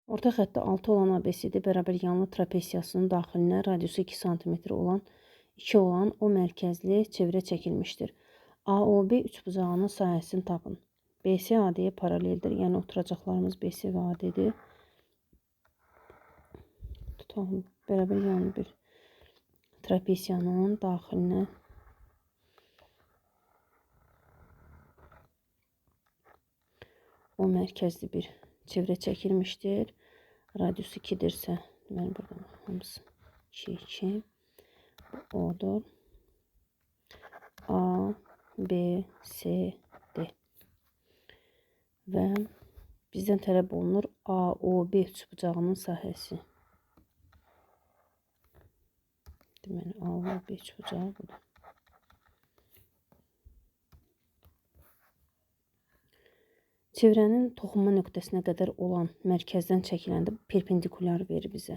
Orta xəttdə 6 olan ABCD bərabər yanlı trapesiyasının daxilinə radiusu 2 sm olan 2 olan o mərkəzli çevrə çəkilmişdir. AOB üçbucağının sahəsini tapın. BC AD-yə paraleldir. Yəni oturacaqlarımız BC və AD-dir. Tutalım. Bərabər yanlı bir trapesiyanın daxilinə o mərkəzli bir çevrə çəkilmişdir. Radius 2-dirsə, deməli buradan hamısı 2. Bu O'dur. A, B, C, D. Və bizdən tələb olunur AOB üçbucağının sahəsi. Deməli, AOB üçbucağı budur. Çevrənin toxunma nöqtəsinə qədər olan mərkəzdən çəkiləndə perpendikulyar verir bizə.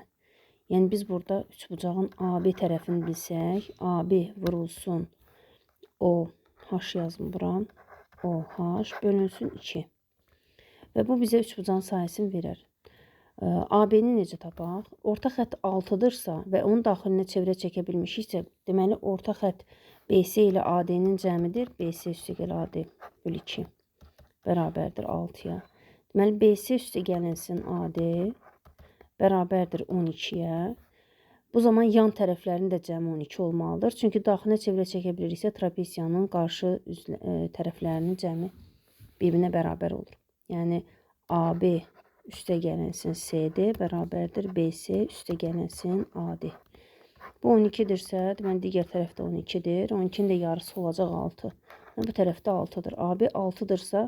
Yəni biz burada üçbucağın AB tərəfini bilsək, AB vurulsun OH yazım buram, OH bölünsün 2. Və bu bizə üçbucağın sahəsini verər. AB-ni necə tapaq? Orta xətt 6-dırsa və onun daxilinə çevrə çəkə bilmişiksə, deməli orta xətt BC ilə AD-nin cəmidir. BC üstəgəl AD bölü 2. Bərabərdir 6-ya. Deməli, BC üstə gəlinsin AD bərabərdir 12-yə. Bu zaman yan tərəflərin də cəmi 12 olmalıdır. Çünki daxilinə çevrə çəkə biliriksə, trapesiyanın qarşı tərəflərinin cəmi bir-birinə bərabər olur. Yəni, AB üstə gəlinsin CD bərabərdir BC üstə gəlinsin AD. Bu 12-dirsə, deməli, digər tərəfdə 12-dir. 12-nin də yarısı olacaq 6. Bu tərəfdə 6-dır. AB 6-dırsa,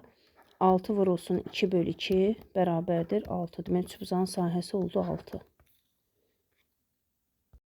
6 vurulsun 2 bölü 2 bərabərdir 6. Demək, üçbucağın sahəsi oldu 6.